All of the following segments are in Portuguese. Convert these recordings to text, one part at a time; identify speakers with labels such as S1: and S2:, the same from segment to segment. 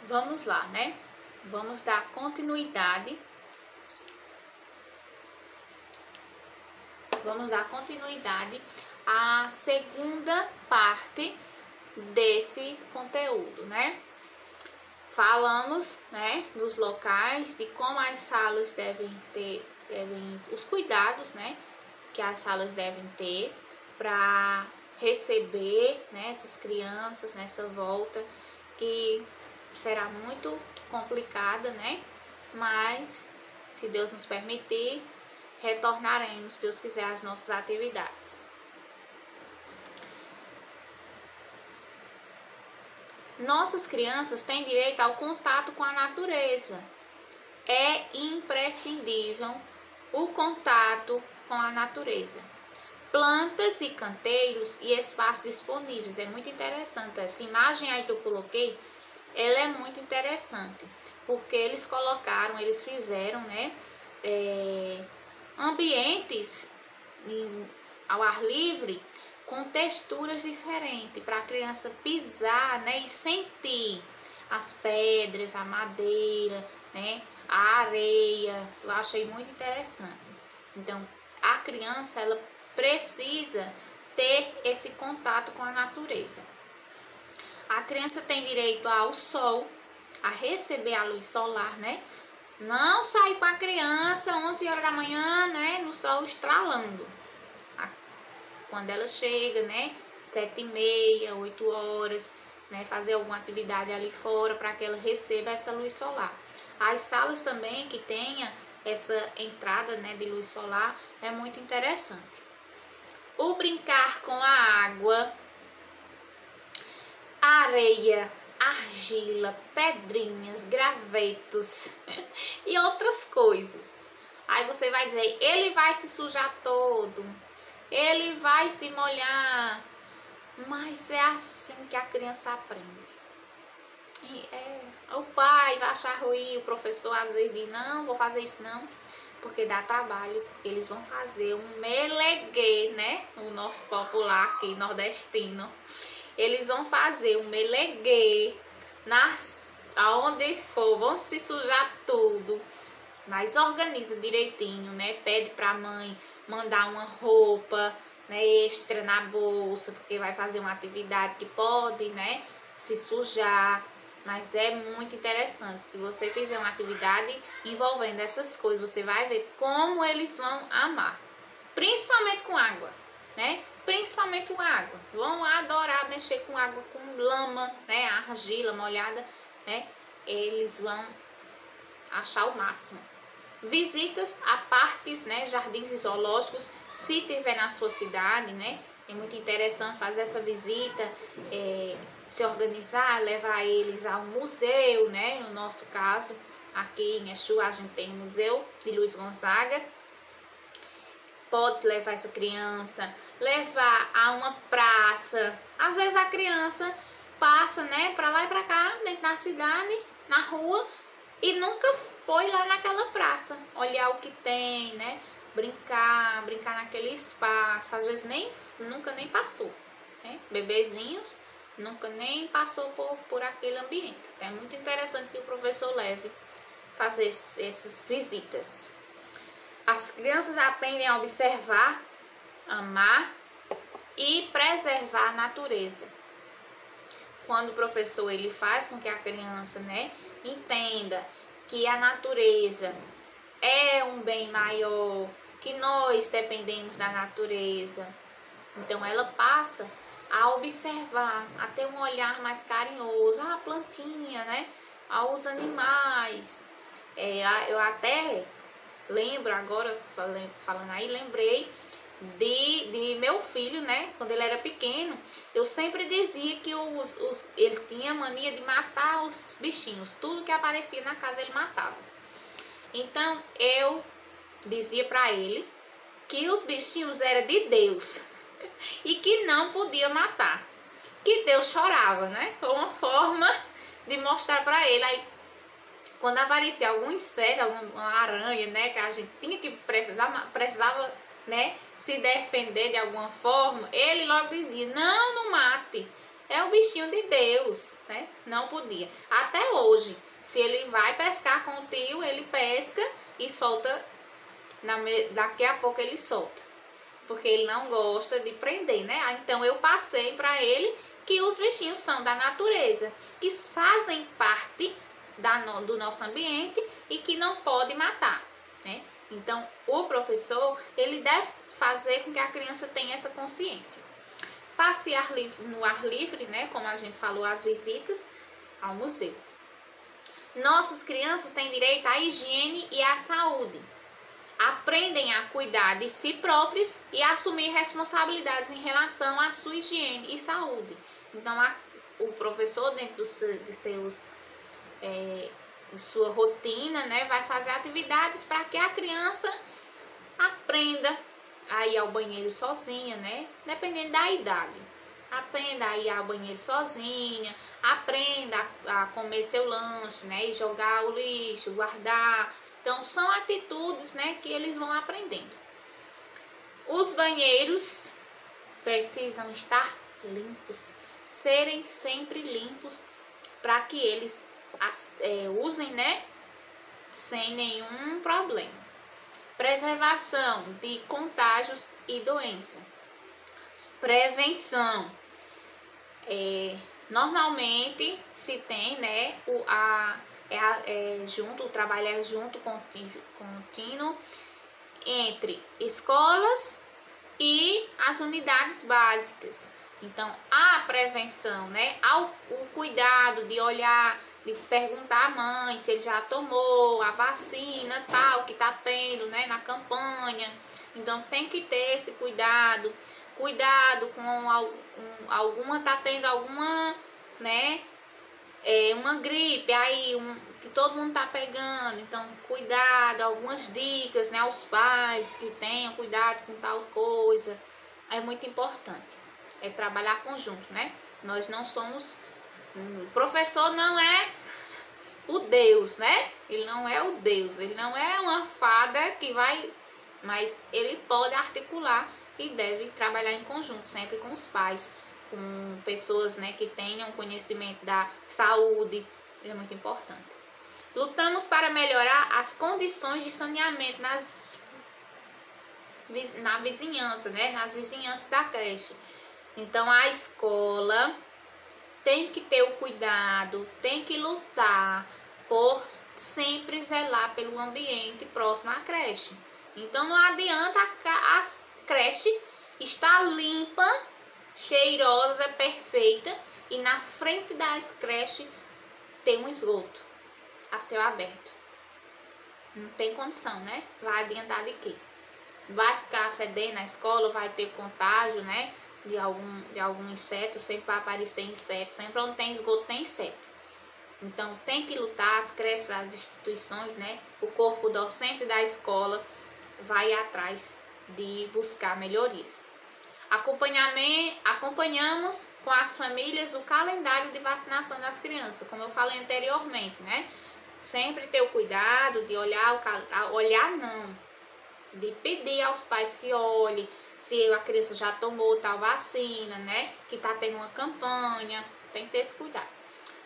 S1: vamos lá, né? Vamos dar continuidade. Vamos dar continuidade à segunda parte desse conteúdo, né? Falamos, né, dos locais, de como as salas os cuidados, né, que as salas devem ter para receber, né, essas crianças nessa volta, que será muito complicada, né? Mas, se Deus nos permitir, retornaremos, se Deus quiser, às nossas atividades. Nossas crianças têm direito ao contato com a natureza. É imprescindível o contato com a natureza. Plantas e canteiros e espaços disponíveis. É muito interessante. Essa imagem aí que eu coloquei, ela é muito interessante. Porque eles fizeram, né, ambientes ao ar livre com texturas diferentes para a criança pisar, né, e sentir as pedras, a madeira, né, a areia. Eu achei muito interessante. Então, a criança, ela precisa ter esse contato com a natureza. A criança tem direito ao sol, a receber a luz solar, né? Não sair com a criança 11 horas da manhã, né, no sol estralando. Quando ela chega, né, 7h30, 8 horas, né, fazer alguma atividade ali fora para que ela receba essa luz solar. As salas também que tenha essa entrada, né, de luz solar é muito interessante. O brincar com a água, areia, argila, pedrinhas, gravetos e outras coisas. Aí você vai dizer, ele vai se sujar todo, ele vai se molhar, mas é assim que a criança aprende. O pai vai achar ruim, o professor às vezes diz, não, vou fazer isso não, porque dá trabalho, porque eles vão fazer um meleguê, né, o nosso popular aqui, nordestino. Eles vão fazer um meleguê, aonde for, vão se sujar tudo, mas organiza direitinho, né, pede pra mãe mandar uma roupa, né, extra na bolsa, porque vai fazer uma atividade que pode, né, se sujar. Mas é muito interessante. Se você fizer uma atividade envolvendo essas coisas, você vai ver como eles vão amar. Principalmente com água, né? Principalmente com água. Vão adorar mexer com água, com lama, né? Argila molhada, né? Eles vão achar o máximo. Visitas a parques, né? Jardins e zoológicos, se tiver na sua cidade, né? É muito interessante fazer essa visita, se organizar, levar eles ao museu, né? No nosso caso, aqui em Exu, a gente tem o Museu de Luiz Gonzaga. Pode levar essa criança, levar a uma praça. Às vezes a criança passa, né, pra lá e pra cá, dentro da cidade, na rua, e nunca foi lá naquela praça, olhar o que tem, né? Brincar naquele espaço. Às vezes nunca nem passou, né? Bebezinhos nunca nem passou por aquele ambiente. É muito interessante que o professor leve fazer essas visitas. As crianças aprendem a observar, amar e preservar a natureza. Quando o professor ele faz com que a criança, né, entenda que a natureza é um bem maior, que nós dependemos da natureza. Então ela passa a observar, a ter um olhar mais carinhoso, a plantinha, né, aos animais. Eu até lembro agora, falando aí, lembrei de meu filho, né, quando ele era pequeno. Eu sempre dizia que ele tinha mania de matar os bichinhos, tudo que aparecia na casa ele matava. Então eu dizia para ele que os bichinhos eram de Deus e que não podia matar, que Deus chorava, né? Foi uma forma de mostrar para ele. Aí quando aparecia algum inseto, alguma aranha, né, que a gente tinha que precisava, né, se defender de alguma forma, ele logo dizia, não mate, é o bichinho de Deus, né? Não podia. Até hoje, se ele vai pescar com o tio, ele pesca e solta, daqui a pouco ele solta. Porque ele não gosta de prender, né? Então eu passei para ele que os bichinhos são da natureza, que fazem parte do nosso ambiente e que não pode matar, né? Então o professor, ele deve fazer com que a criança tenha essa consciência. Passear no ar livre, né? Como a gente falou, as visitas ao museu. Nossas crianças têm direito à higiene e à saúde. Aprendem a cuidar de si próprios e a assumir responsabilidades em relação à sua higiene e saúde. Então, o professor, dentro de sua rotina, né, vai fazer atividades para que a criança aprenda a ir ao banheiro sozinha, né, dependendo da idade. Aprenda a ir ao banheiro sozinha, aprenda a comer seu lanche, né, e jogar o lixo, guardar. Então, são atitudes, né, que eles vão aprendendo. Os banheiros precisam estar limpos, serem sempre limpos, para que eles usem, né, sem nenhum problema. Preservação de contágios e doença. Prevenção. Normalmente se tem, né, o trabalho é junto, contínuo entre escolas e as unidades básicas. Então, a prevenção, né, o cuidado de olhar, de perguntar à mãe se ele já tomou a vacina tal que está tendo, né, na campanha. Então, tem que ter esse cuidado com alguma, tá tendo alguma, né, uma gripe aí, que todo mundo tá pegando. Então, cuidado, algumas dicas, né, aos pais que tenham cuidado com tal coisa. É muito importante. É trabalhar conjunto, né? Nós não somos... O professor não é o Deus, né? Ele não é o Deus, ele não é uma fada que vai... Mas ele pode articular e deve trabalhar em conjunto, sempre com os pais, com pessoas, né, que tenham conhecimento da saúde. É muito importante. Lutamos para melhorar as condições de saneamento na vizinhança, né, nas vizinhanças da creche. Então a escola tem que ter o cuidado, tem que lutar por sempre zelar pelo ambiente próximo à creche. Então não adianta a creche estar limpa, cheirosa, perfeita, e na frente da creche tem um esgoto a céu aberto. Não tem condição, né? Vai adiantar de quê? Vai ficar fedendo na escola, vai ter contágio, né, de algum inseto, sempre vai aparecer inseto, sempre onde tem esgoto tem inseto. Então tem que lutar, as creches, as instituições, né, o corpo docente da escola vai atrás de buscar melhorias. Acompanhamos com as famílias o calendário de vacinação das crianças, como eu falei anteriormente, né? Sempre ter o cuidado de de pedir aos pais que olhem se a criança já tomou tal vacina, né? Que tá tendo uma campanha, tem que ter esse cuidado.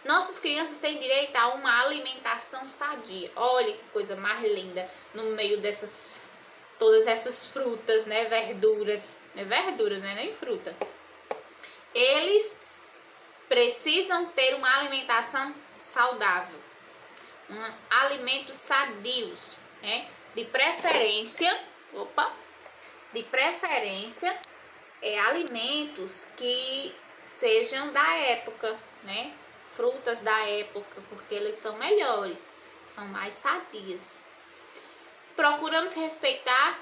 S1: Nossas crianças têm direito a uma alimentação sadia. Olha que coisa mais linda no meio dessas... Todas essas frutas, né, verduras, é verdura, né, nem fruta. Eles precisam ter uma alimentação saudável, alimentos sadios, né, de preferência, alimentos que sejam da época, né, frutas da época, porque eles são melhores, são mais sadias. Procuramos respeitar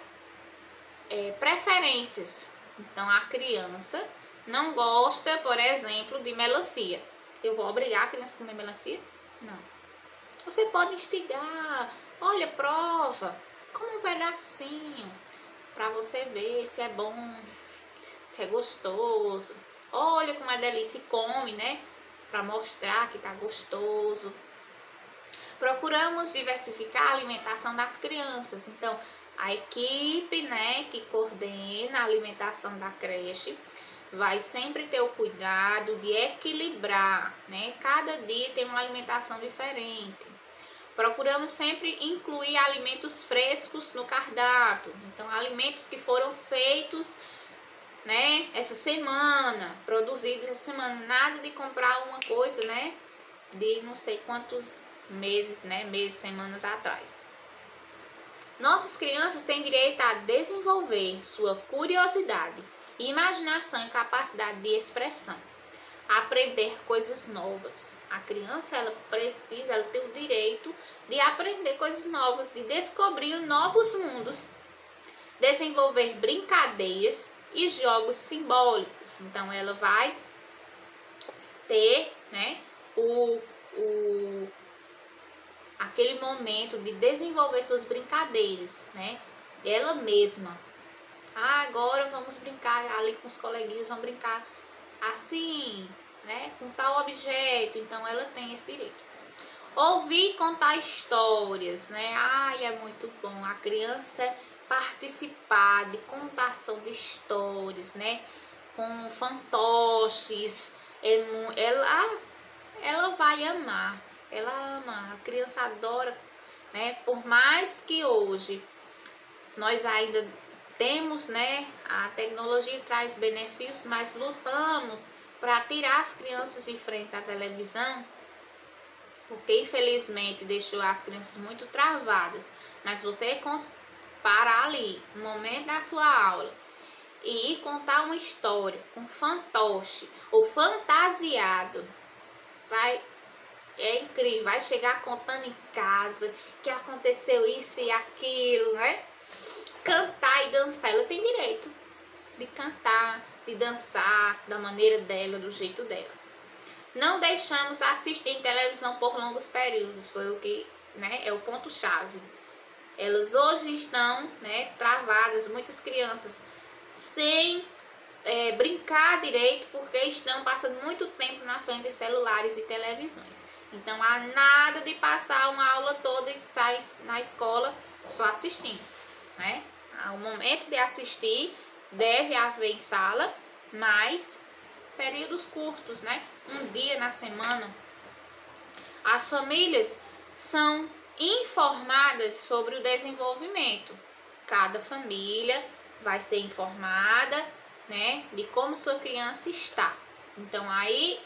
S1: preferências. Então, a criança não gosta, por exemplo, de melancia. Eu vou obrigar a criança a comer melancia? Não. Você pode instigar. Olha, prova. Come um pedacinho. Para você ver se é bom, se é gostoso. Olha como é delícia. E come, né? Para mostrar que tá gostoso. Procuramos diversificar a alimentação das crianças. Então, a equipe, né, que coordena a alimentação da creche vai sempre ter o cuidado de equilibrar, né? Cada dia tem uma alimentação diferente. Procuramos sempre incluir alimentos frescos no cardápio. Então, alimentos que foram feitos, né, essa semana, produzidos essa semana. Nada de comprar uma coisa, né, de não sei quantos meses, né, semanas atrás. Nossas crianças têm direito a desenvolver sua curiosidade, imaginação e capacidade de expressão. Aprender coisas novas. A criança, ela tem o direito de aprender coisas novas, de descobrir novos mundos, desenvolver brincadeiras e jogos simbólicos. Então, ela vai ter, né, aquele momento de desenvolver suas brincadeiras, né, ela mesma. Agora vamos brincar ali com os coleguinhas, vamos brincar assim, né, com tal objeto. Então ela tem esse direito. Ouvir e contar histórias, né? Ai, é muito bom a criança participar de contação de histórias, né, com fantoches. Ela vai amar, ela ama, a criança adora, né? Por mais que hoje nós ainda temos, né, a tecnologia traz benefícios, mas lutamos para tirar as crianças de frente à televisão, porque infelizmente deixou as crianças muito travadas. Mas você parar ali, no momento da sua aula, e ir contar uma história com fantoche ou fantasiado, é incrível, vai chegar contando em casa que aconteceu isso e aquilo, né? Cantar e dançar, ela tem direito de cantar, de dançar da maneira dela, do jeito dela. Não deixamos assistir televisão por longos períodos, foi o que, né, é o ponto chave. Elas hoje estão, né, travadas, muitas crianças sem brincar direito, porque estão passando muito tempo na frente de celulares e televisões. Então há nada de passar uma aula toda e sair na escola só assistindo, né? O momento de assistir deve haver em sala, mas períodos curtos, né? Um dia na semana. As famílias são informadas sobre o desenvolvimento. Cada família vai ser informada, né, de como sua criança está. Então aí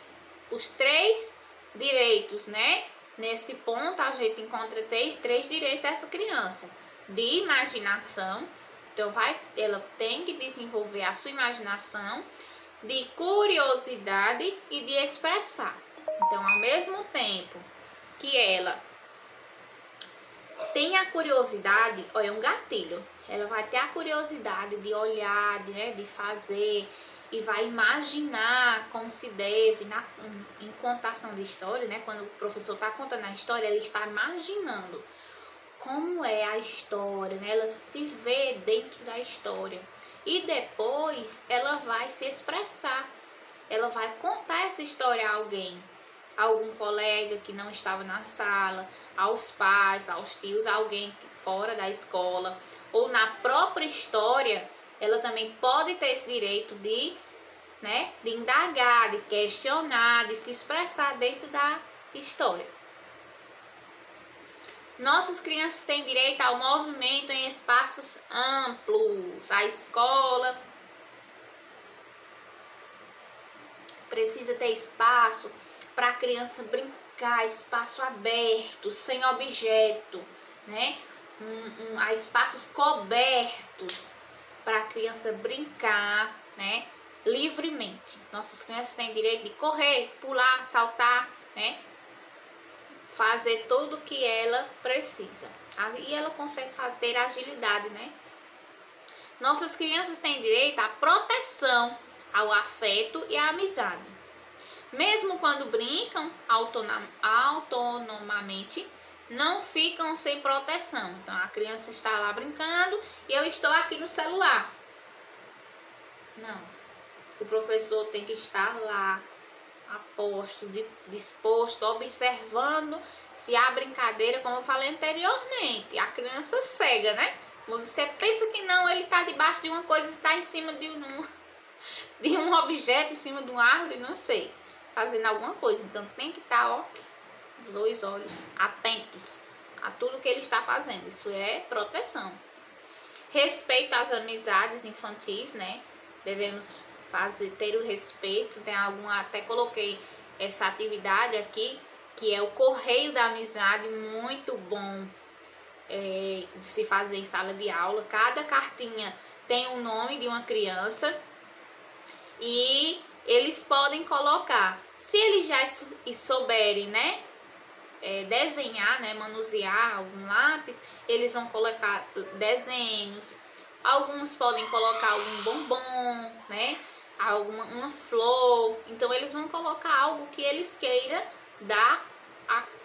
S1: os 3 direitos, né? Nesse ponto a gente encontra 3 direitos dessa criança: de imaginação. Então ela tem que desenvolver a sua imaginação, de curiosidade e de expressar. Então, ao mesmo tempo que ela tem a curiosidade, olha, é um gatilho. Ela vai ter a curiosidade de olhar, de fazer, e vai imaginar como se deve em contação de história, né? Quando o professor está contando a história, ele está imaginando como é a história, né? Ela se vê dentro da história. E depois ela vai se expressar. Ela vai contar essa história a alguém. Algum colega que não estava na sala, aos pais, aos tios, alguém fora da escola, ou na própria história. Ela também pode ter esse direito de indagar, de questionar, de se expressar dentro da história. Nossas crianças têm direito ao movimento em espaços amplos. A escola precisa ter espaço para a criança brincar, espaço aberto, sem objeto, né? Há espaços cobertos para a criança brincar, né, livremente. Nossas crianças têm direito de correr, pular, saltar, né, fazer tudo o que ela precisa. E ela consegue ter agilidade, né? Nossas crianças têm direito à proteção, ao afeto e à amizade. Mesmo quando brincam autonomamente, não ficam sem proteção. Então a criança está lá brincando e eu estou aqui no celular. Não. O professor tem que estar lá, aposto, disposto, observando se há brincadeira, como eu falei anteriormente. A criança cega, né? Você pensa que não, ele está debaixo de uma coisa e está em cima de de um objeto em cima de uma árvore, não sei, fazendo alguma coisa. Então tem que estar, ó, os 2 olhos atentos a tudo que ele está fazendo. Isso é proteção. Respeito às amizades infantis, né? Devemos ter o respeito. Tem até coloquei essa atividade aqui, que é o correio da amizade, muito bom de se fazer em sala de aula. Cada cartinha tem o nome de uma criança e eles podem colocar, se eles já souberem, né, desenhar, né, manusear algum lápis, eles vão colocar desenhos. Alguns podem colocar algum bombom, né, uma flor. Então eles vão colocar algo que eles queiram dar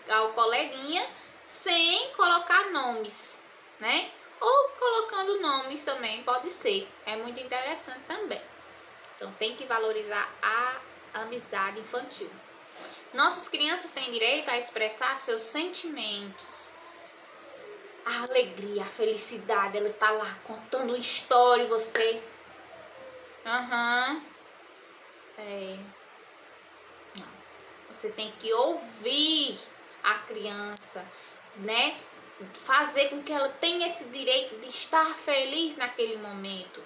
S1: ao coleguinha, sem colocar nomes, né? Ou colocando nomes também pode ser. É muito interessante também. Então tem que valorizar a amizade infantil. Nossas crianças têm direito a expressar seus sentimentos. A alegria, a felicidade, ela tá lá contando uma história e você... Não. Você tem que ouvir a criança, né? Fazer com que ela tenha esse direito de estar feliz naquele momento.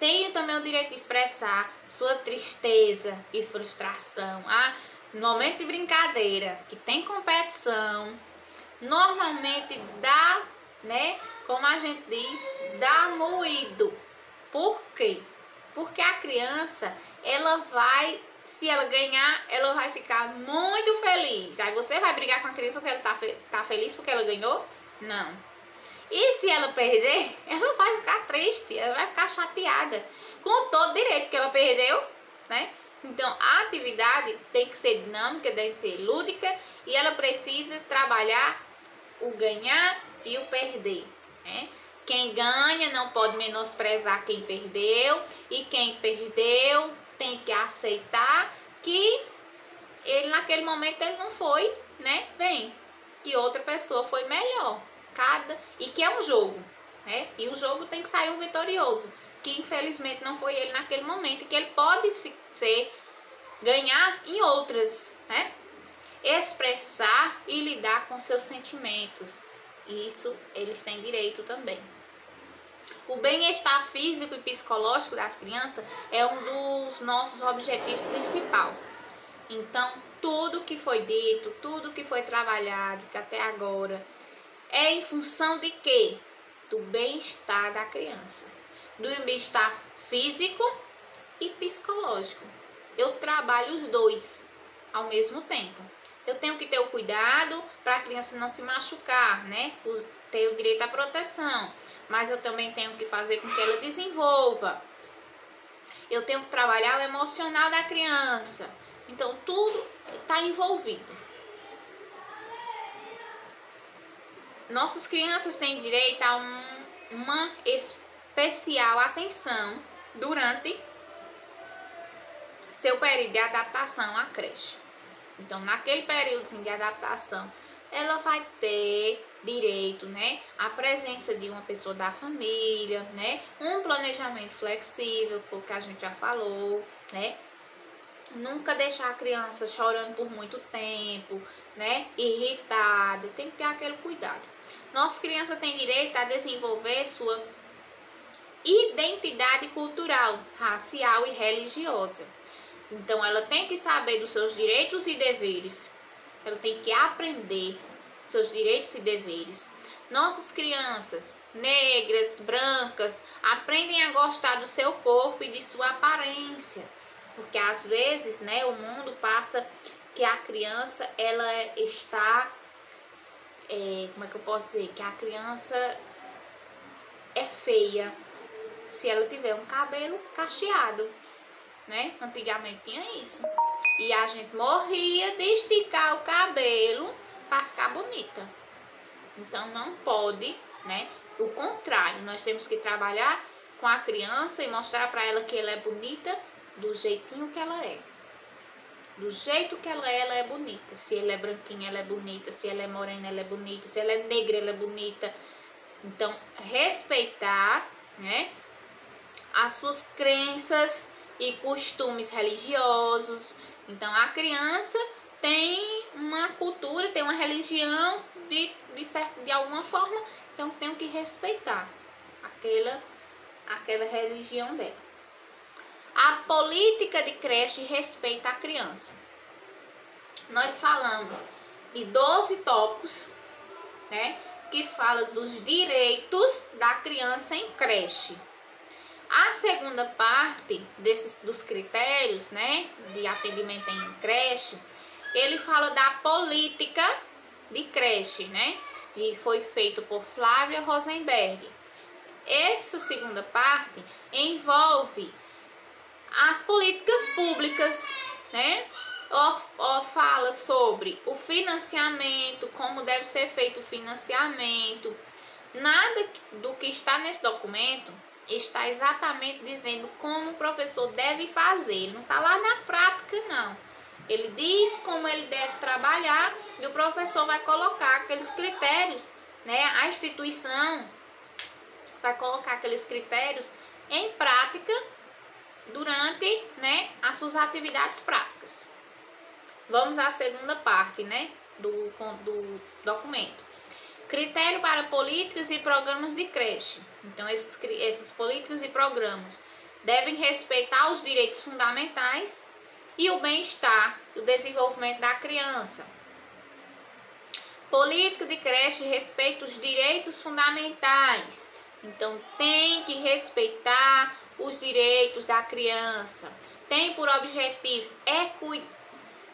S1: Tenha também o direito de expressar sua tristeza e frustração. No momento de brincadeira, que tem competição, normalmente dá, né? Como a gente diz, dá moído. Por quê? Porque a criança, ela vai, se ela ganhar, ela vai ficar muito feliz. Aí você vai brigar com a criança porque ela tá feliz porque ela ganhou? Não. E se ela perder, ela vai ficar triste, ela vai ficar chateada. Com todo direito que ela perdeu, né? Então a atividade tem que ser dinâmica, tem que ser lúdica e ela precisa trabalhar o ganhar e o perder, né? Quem ganha não pode menosprezar quem perdeu, e quem perdeu tem que aceitar que ele naquele momento ele não foi, né, bem, que outra pessoa foi melhor. E que é um jogo, né? E o jogo tem que sair um vitorioso, que infelizmente não foi ele naquele momento, e que ele pode ganhar em outras, né? Expressar e lidar com seus sentimentos. Isso eles têm direito também. O bem-estar físico e psicológico das crianças é um dos nossos objetivos principais. Então, tudo que foi dito, tudo que foi trabalhado até agora, é em função de quê? Do bem-estar da criança. Do bem-estar físico e psicológico. Eu trabalho os dois ao mesmo tempo. Eu tenho que ter o cuidado para a criança não se machucar, né? Ter o direito à proteção. Mas eu também tenho que fazer com que ela desenvolva. Eu tenho que trabalhar o emocional da criança. Então, tudo está envolvido. Nossas crianças têm direito a uma especial atenção durante seu período de adaptação à creche. Então, naquele período de adaptação, ela vai ter direito, né, à presença de uma pessoa da família, né, um planejamento flexível, que foi o que a gente já falou, né, nunca deixar a criança chorando por muito tempo, né, irritada, tem que ter aquele cuidado. Nossa criança tem direito a desenvolver sua identidade cultural, racial e religiosa. Então, ela tem que saber dos seus direitos e deveres. Ela tem que aprender seus direitos e deveres. Nossas crianças negras, brancas, aprendem a gostar do seu corpo e de sua aparência. Porque às vezes, né, o mundo passa que a criança, ela está... como é que eu posso dizer? Que a criança é feia se ela tiver um cabelo cacheado, né? Antigamente tinha isso. E a gente morria de esticar o cabelo para ficar bonita. Então não pode, né? O contrário, nós temos que trabalhar com a criança e mostrar para ela que ela é bonita do jeitinho que ela é. Do jeito que ela é bonita. Se ela é branquinha, ela é bonita. Se ela é morena, ela é bonita. Se ela é negra, ela é bonita. Então, respeitar, né, as suas crenças e costumes religiosos. Então a criança tem uma cultura, tem uma religião de alguma forma, então tem que respeitar aquela religião dela. A política de creche respeita a criança. Nós falamos de 12 tópicos, né, que fala dos direitos da criança em creche. A segunda parte dos critérios, né, de atendimento em creche, ele fala da política de creche, né, e foi feito por Flávia Rosenberg. Essa segunda parte envolve as políticas públicas, né, ou fala sobre o financiamento, como deve ser feito o financiamento. Nada do que está nesse documento está exatamente dizendo como o professor deve fazer. Ele não está lá na prática, não. Ele diz como ele deve trabalhar e o professor vai colocar aqueles critérios, né? A instituição vai colocar aqueles critérios em prática durante, né, as suas atividades práticas. Vamos à segunda parte, né, do documento. Critério para políticas e programas de creche. Então, esses políticas e programas devem respeitar os direitos fundamentais e o bem-estar e o desenvolvimento da criança. Política de creche respeita os direitos fundamentais. Então, tem que respeitar os direitos da criança. Tem por objetivo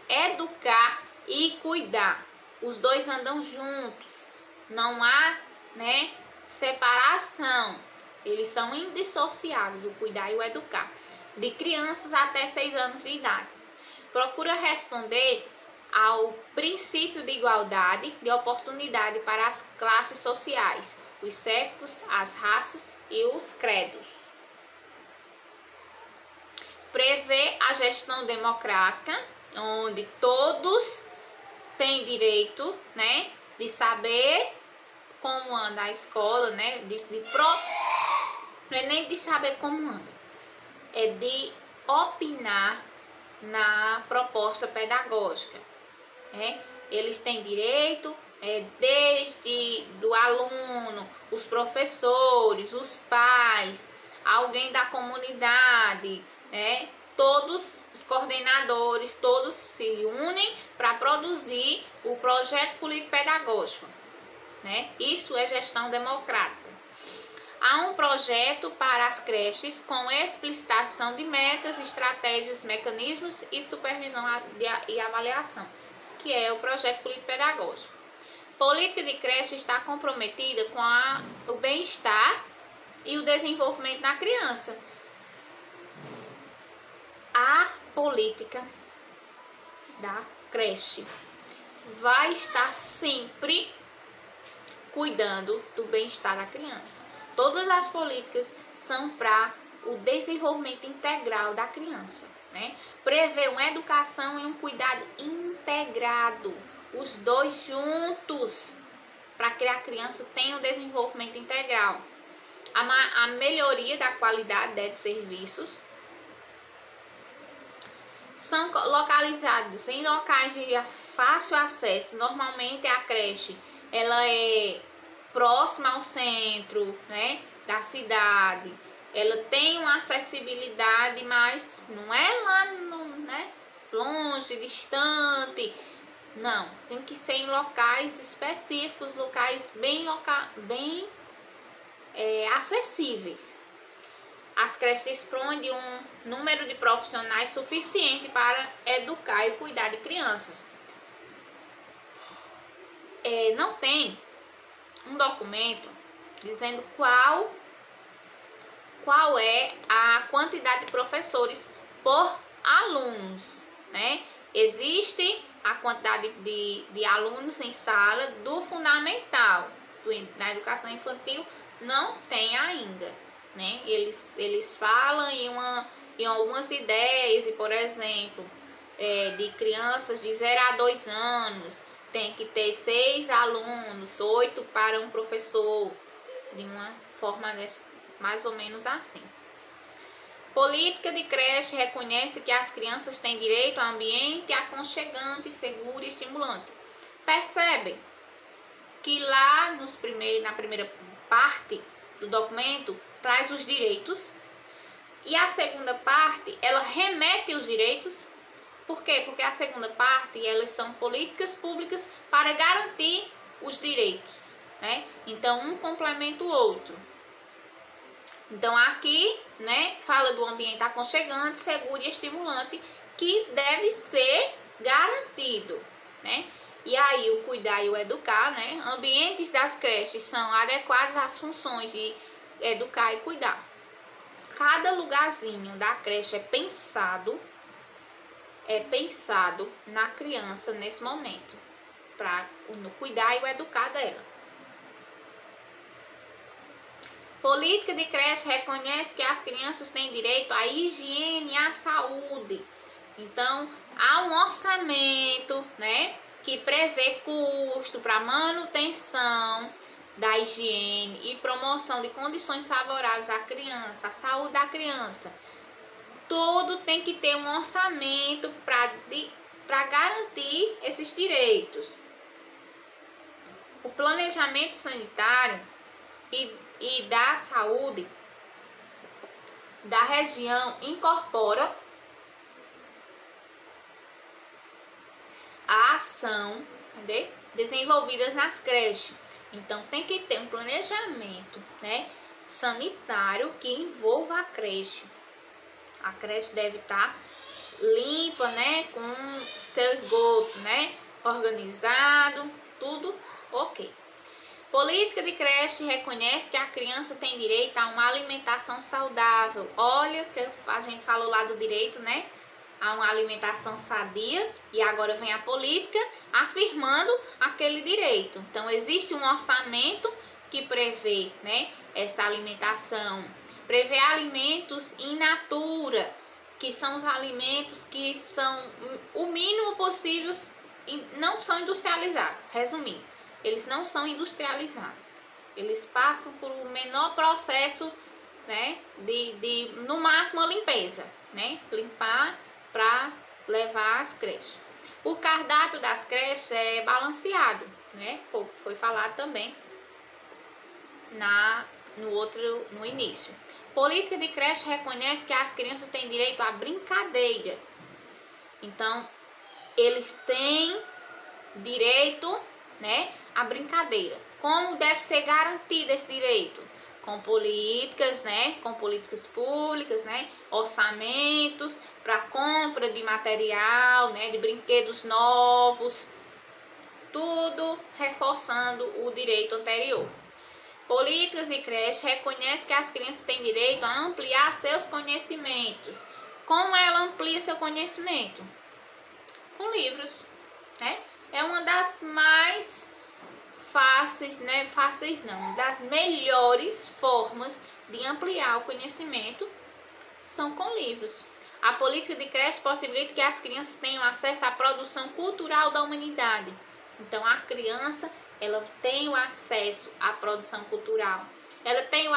S1: educar e cuidar. Os dois andam juntos. Não há, né, separação. Eles são indissociáveis, o cuidar e o educar. De crianças até 6 anos de idade. Procura responder ao princípio de igualdade de oportunidade para as classes sociais, os sexos, as raças e os credos. Prevê a gestão democrática, onde todos têm direito, né, de saber como anda a escola, né, não é nem de saber como anda, é de opinar na proposta pedagógica, né? Eles têm direito, desde do aluno, os professores, os pais, alguém da comunidade, né? Todos os coordenadores, todos se unem para produzir o projeto político-pedagógico, né? Isso é gestão democrática. Há um projeto para as creches com explicitação de metas, estratégias, mecanismos e supervisão e avaliação, que é o projeto político-pedagógico. Política de creche está comprometida com o bem-estar e o desenvolvimento da criança. A política da creche vai estar sempre cuidando do bem-estar da criança. Todas as políticas são para o desenvolvimento integral da criança, né? Prevê uma educação e um cuidado integrado, os dois juntos, para que a criança tenha um desenvolvimento integral. A melhoria da qualidade de serviços são localizados em locais de fácil acesso. Normalmente a creche ela é próxima ao centro, né, da cidade. Ela tem uma acessibilidade, mas não é lá né, longe, distante. Não, tem que ser em locais específicos, locais bem acessíveis. As creches dispõem de um número de profissionais suficiente para educar e cuidar de crianças. Não tem um documento dizendo qual é a quantidade de professores por alunos, né? Existe a quantidade de alunos em sala do fundamental, na educação infantil não tem ainda, né? Eles falam em algumas ideias, e por exemplo, de crianças de 0 a 2 anos, tem que ter 6 alunos, 8 para um professor, de uma forma mais ou menos assim. Política de creche reconhece que as crianças têm direito a um ambiente aconchegante, seguro e estimulante. Percebem que lá na primeira parte do documento traz os direitos e a segunda parte ela remete os direitos. Por quê? Porque a segunda parte elas são políticas públicas para garantir os direitos, né? Então um complementa o outro. Então aqui, né, fala do ambiente aconchegante, seguro e estimulante que deve ser garantido, né? E aí o cuidar e o educar, né? Ambientes das creches são adequados às funções de educar e cuidar. Cada lugarzinho da creche é pensado na criança nesse momento, para no cuidar e o educar dela. Política de creche reconhece que as crianças têm direito à higiene e à saúde. Então, há um orçamento, né, que prevê custo para manutenção da higiene e promoção de condições favoráveis à criança, à saúde da criança. Tudo tem que ter um orçamento para garantir esses direitos. O planejamento sanitário e da saúde da região incorpora a ação, desenvolvidas nas creches. Então tem que ter um planejamento, né, sanitário que envolva a creche. A creche deve estar limpa, né, com seu esgoto, né, organizado, tudo ok. Política de creche reconhece que a criança tem direito a uma alimentação saudável. Olha que a gente falou lá do direito, né, a uma alimentação sadia, e agora vem a política afirmando aquele direito. Então existe um orçamento que prevê, né, essa alimentação, prevê alimentos in natura, que são os alimentos que são o mínimo possível, não são industrializados. Resumindo, eles não são industrializados, eles passam por um menor processo, né, de no máximo a limpeza, né, limpar para levar às creches. O cardápio das creches é balanceado, né, foi falado também no início. Política de creche reconhece que as crianças têm direito à brincadeira. Então, eles têm direito, né, à brincadeira. Como deve ser garantido esse direito? Com políticas, né, com políticas públicas, né, orçamentos para compra de material, né, de brinquedos novos, tudo reforçando o direito anterior. Políticas de creche reconhece que as crianças têm direito a ampliar seus conhecimentos. Como ela amplia seu conhecimento? Com livros, né? É uma das mais fáceis, né? Fáceis não, das melhores formas de ampliar o conhecimento são com livros. A política de creche possibilita que as crianças tenham acesso à produção cultural da humanidade. Então a criança, ela tem o acesso à produção cultural, ela tem o